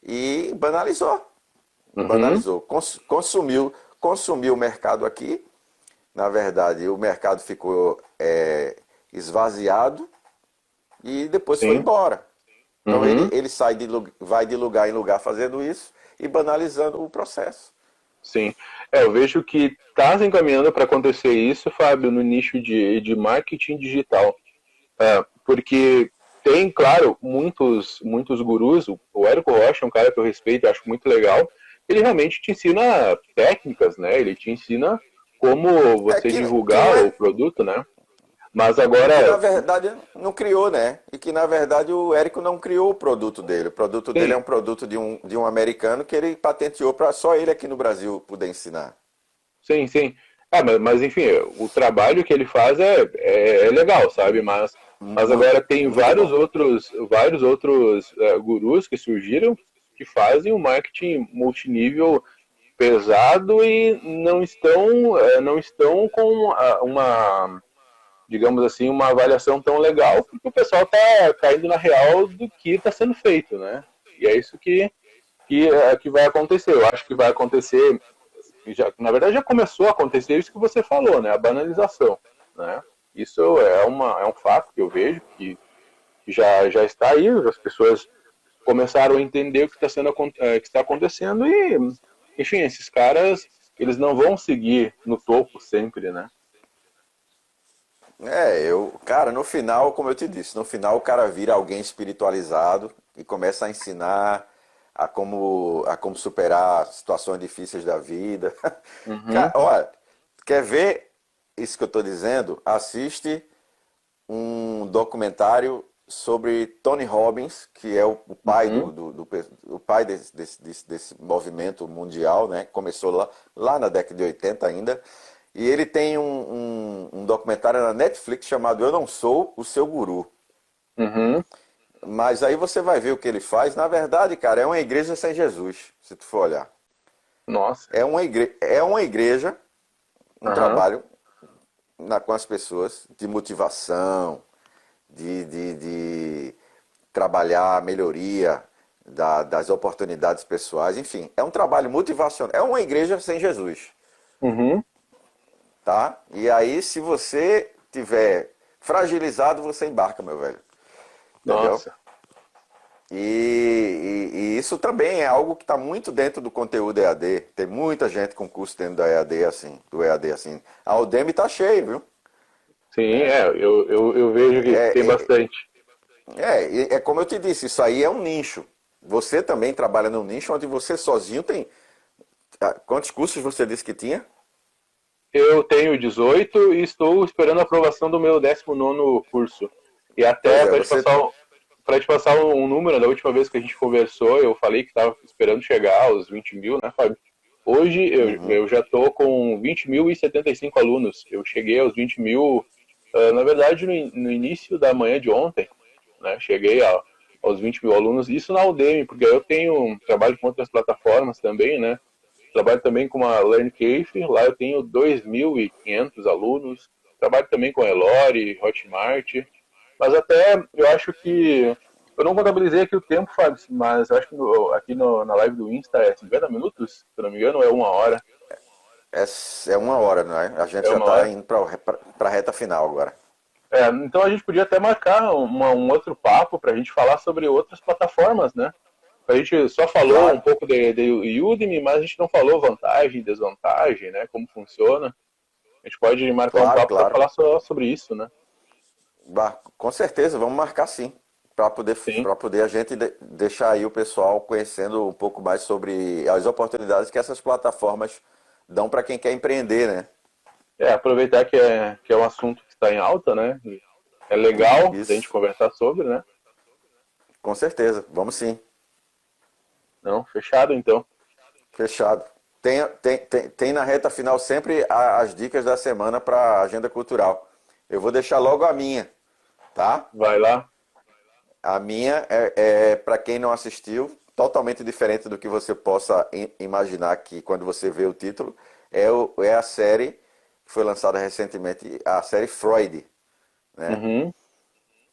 e banalizou. uhum, Consumiu o mercado aqui. Na verdade, o mercado ficou esvaziado e depois foi sim, embora. Então ele, uhum. ele vai de lugar em lugar fazendo isso e banalizando o processo. Sim. Eu vejo que está se encaminhando para acontecer isso, Fábio, no nicho de marketing digital. Porque tem, claro, muitos gurus. O Érico Rocha é um cara que eu respeito e acho muito legal. Ele realmente te ensina técnicas, né? Ele te ensina como É você que divulgar não o é. produto, né? Mas E que na agora, verdade não criou, né? E que na verdade o Érico não criou o produto dele. O produto dele é sim, um produto de um americano que ele patenteou para só ele aqui no Brasil poder ensinar. sim, sim. Mas enfim, o trabalho que ele faz é legal, sabe? Mas Muito, agora tem muito bom. vários outros gurus que surgiram que fazem um marketing multinível pesado e não estão com digamos assim, uma avaliação tão legal, porque o pessoal está caindo na real do que está sendo feito, né? E é isso que vai acontecer. Eu acho que vai acontecer na verdade já começou a acontecer isso que você falou, né? A banalização, né? Isso é um fato que eu vejo que já está aí, as pessoas começaram a entender o que que está acontecendo e, enfim, esses caras, eles não vão seguir no topo sempre, né? Cara, no final, como eu te disse, no final o cara vira alguém espiritualizado e começa a ensinar a como superar situações difíceis da vida. Cara, Uhum, olha, quer ver isso que eu estou dizendo? Assiste um documentário sobre Tony Robbins, que é o pai uhum, o pai desse movimento mundial, né? Começou lá na década de 80 ainda. E ele tem um documentário na Netflix chamado Eu Não Sou o Seu Guru. uhum, Mas aí você vai ver o que ele faz. Na verdade, cara, é uma igreja sem Jesus, se tu for olhar. Nossa. É uma igreja, um Aham. trabalho com as pessoas de motivação, de trabalhar a melhoria das oportunidades pessoais, enfim, é um trabalho motivacional. É uma igreja sem Jesus, Uhum. tá? E aí, se você tiver fragilizado, você embarca, meu velho. Entendeu? Nossa. E isso também é algo que está muito dentro do conteúdo EAD. Tem muita gente com curso dentro da EAD assim, do EAD assim. A Udemy tá cheio, viu? Sim, eu vejo que tem É, bastante. é como eu te disse, isso aí é um nicho. Você também trabalha num nicho onde você sozinho tem. Quantos cursos você disse que tinha? Eu tenho 18 e estou esperando a aprovação do meu 19º curso. E Pois até é, para te você. passar, para te passar um número, da última vez que a gente conversou, eu falei que estava esperando chegar aos 20 mil, né, Fábio? Hoje Uhum. eu já estou com 20.075 alunos. Eu cheguei aos 20 mil, na verdade, no início da manhã de ontem, né? Cheguei aos 20 mil alunos. Isso na Udemy, porque eu tenho trabalho com outras plataformas também, né? Trabalho também com a LearnCafe, lá eu tenho 2.500 alunos. Trabalho também com a Elori, Hotmart. Mas até eu acho que. Eu não contabilizei aqui o tempo, Fábio, mas eu acho que aqui na live do Insta é 50 minutos, se eu não me engano, ou é 1 hora. É uma hora, não é? A gente É já uma está hora. indo para a reta final agora. Então a gente podia até marcar um outro papo para a gente falar sobre outras plataformas, né? A gente só falou um Claro, pouco de Udemy, mas a gente não falou vantagem e desvantagem, né? Como funciona. A gente pode marcar um claro, papo para claro. falar só sobre isso, né? Com certeza, vamos marcar sim. Sim, Para poder a gente deixar aí o pessoal conhecendo um pouco mais sobre as oportunidades que essas plataformas dão para quem quer empreender, né? aproveitar que é um assunto que está em alta, né? E é legal a gente Isso, conversar sobre, né? com certeza, vamos sim. Não, fechado então. Fechado. Tem na reta final sempre as dicas da semana para a agenda cultural. Eu vou deixar logo a minha, tá? Vai lá. A minha é para quem não assistiu, totalmente diferente do que você possa imaginar que quando você vê o título, é a série que foi lançada recentemente, a série Freud, né? Uhum,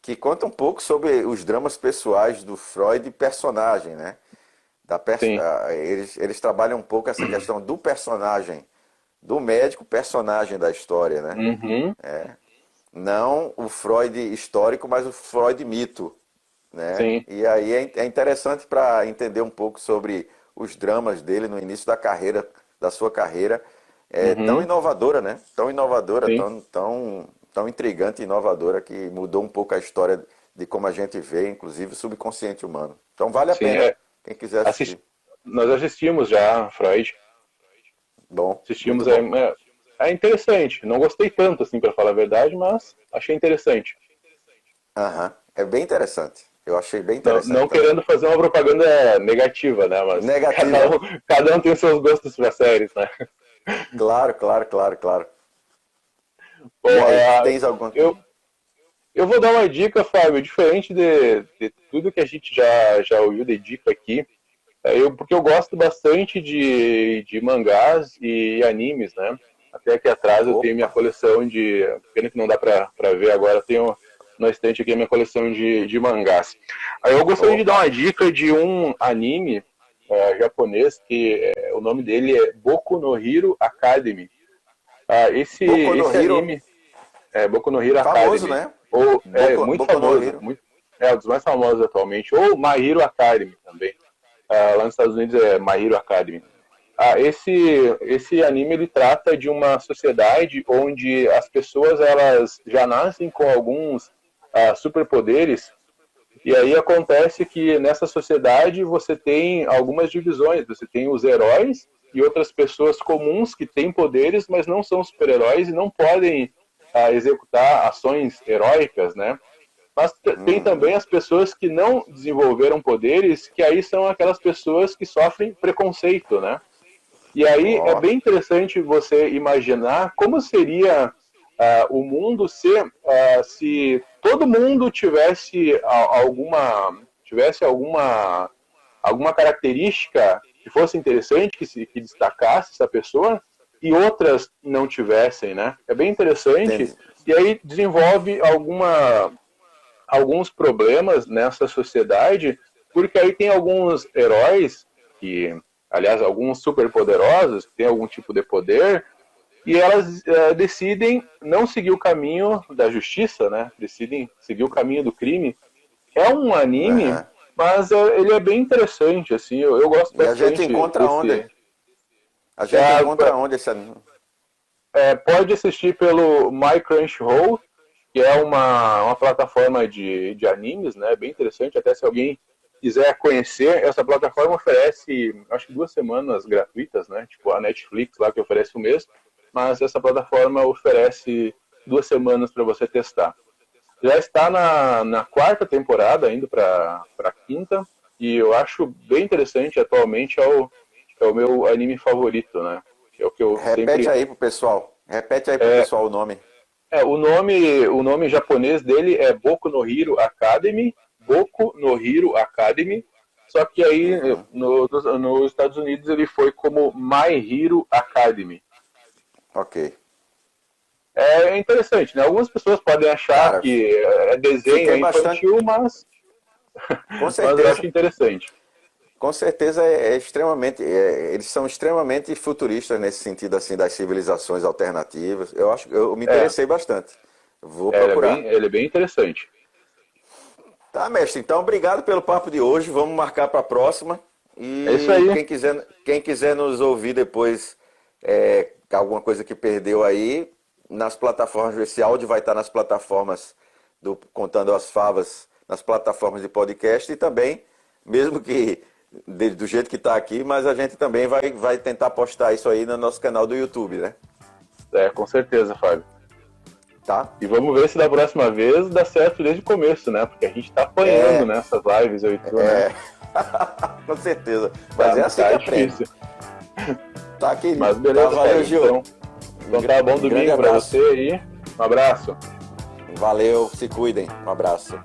Que conta um pouco sobre os dramas pessoais do Freud personagem, né? sim. Eles trabalham um pouco essa questão do personagem, do médico personagem da história, né? Uhum, Não o Freud histórico, mas o Freud mito, né? sim. E aí é interessante para entender um pouco sobre os dramas dele no início da carreira, da sua carreira, tão Uhum, inovadora, né? Tão inovadora, sim. tão intrigante e inovadora que mudou um pouco a história de como a gente vê, inclusive o subconsciente humano. Então vale a Sim, pena quem quiser assist... assistir. nós assistimos já Freud. Bom, muito Assistimos, bom. é interessante. Não gostei tanto, assim, para falar a verdade, mas achei interessante. Aham. É bem interessante. Eu achei bem Não, interessante não também. querendo fazer uma propaganda negativa, né? Mas Negativa. cada um tem os seus gostos para séries, né? Claro, claro, claro, claro. Bom, E aí, tens algum. eu, eu vou dar uma dica, Fábio, diferente de tudo que a gente já ouviu de dica aqui. Porque eu gosto bastante de mangás e animes, né? Até aqui atrás eu tenho minha Opa! coleção de. Pena que não dá pra ver agora, eu tenho na estante aqui a minha coleção de mangás. Aí eu gostaria de dar Opa! uma dica de um anime japonês que o nome dele é Boku no Hero Academy. Boku no Esse Hero, anime é Boku no Hero famoso, Academy, né? ou é muito Boku no famoso, Hero. é um dos mais famosos atualmente, ou My Hero Academy também. Lá nos Estados Unidos é My Hero Academy. Esse anime ele trata de uma sociedade onde as pessoas elas já nascem com alguns superpoderes e aí acontece que nessa sociedade você tem algumas divisões. Você tem os heróis e outras pessoas comuns que têm poderes, mas não são super-heróis e não podem executar ações heróicas, né? Mas tem Uhum. também as pessoas que não desenvolveram poderes, que aí são aquelas pessoas que sofrem preconceito, né? E aí é Ó. bem interessante você imaginar como seria o mundo se todo mundo tivesse alguma característica que fosse interessante, que destacasse essa pessoa, e outras não tivessem, né? É bem interessante. Entendi. E aí desenvolve alguns problemas nessa sociedade, porque aí tem alguns heróis, aliás, alguns superpoderosos, que têm algum tipo de poder, e elas decidem não seguir o caminho da justiça, né? Decidem seguir o caminho do crime. É um anime, mas ele é bem interessante, assim, eu gosto bastante. E a gente encontra onde? A gente encontra onde esse anime? Pode assistir pelo My Crunchyroll, que é uma plataforma de animes, né? Bem interessante, até se alguém quiser conhecer, essa plataforma oferece, acho que 2 semanas gratuitas, né? Tipo a Netflix lá que oferece um mês, mas essa plataforma oferece 2 semanas para você testar. Já está na 4ª temporada, indo para a 5ª, e eu acho bem interessante. Atualmente é o meu anime favorito, né? É o que eu Repete aí pro pessoal. Repete aí pro pessoal o nome. O nome japonês dele é Boku no Hero Academy. Boku no Hero Academy. Só que aí nos Estados Unidos ele foi como My Hero Academy. Ok. É interessante, né? Algumas pessoas podem achar que é desenho infantil, mas com certeza, mas eu acho interessante. Com certeza extremamente. Eles são extremamente futuristas nesse sentido assim das civilizações alternativas. Eu me interessei bastante. Vou procurar. Ele é bem interessante. Tá, mestre. Então, obrigado pelo papo de hoje. Vamos marcar para a próxima. E é isso aí. Quem quiser nos ouvir depois, alguma coisa que perdeu aí, nas plataformas, esse áudio vai estar nas plataformas do Contando as Favas, nas plataformas de podcast e também, mesmo que do jeito que está aqui, mas a gente também vai tentar postar isso aí no nosso canal do YouTube, né? Com certeza, Fábio. Tá? E vamos ver se da próxima vez dá certo desde o começo, né? Porque a gente tá apanhando nessas lives, eu e tu, né? Com certeza. Mas é assim que aprende. Tá, querido. Mas beleza, valeu, Gil. Então tá bom domingo pra você aí. Um abraço. Valeu, se cuidem. Um abraço.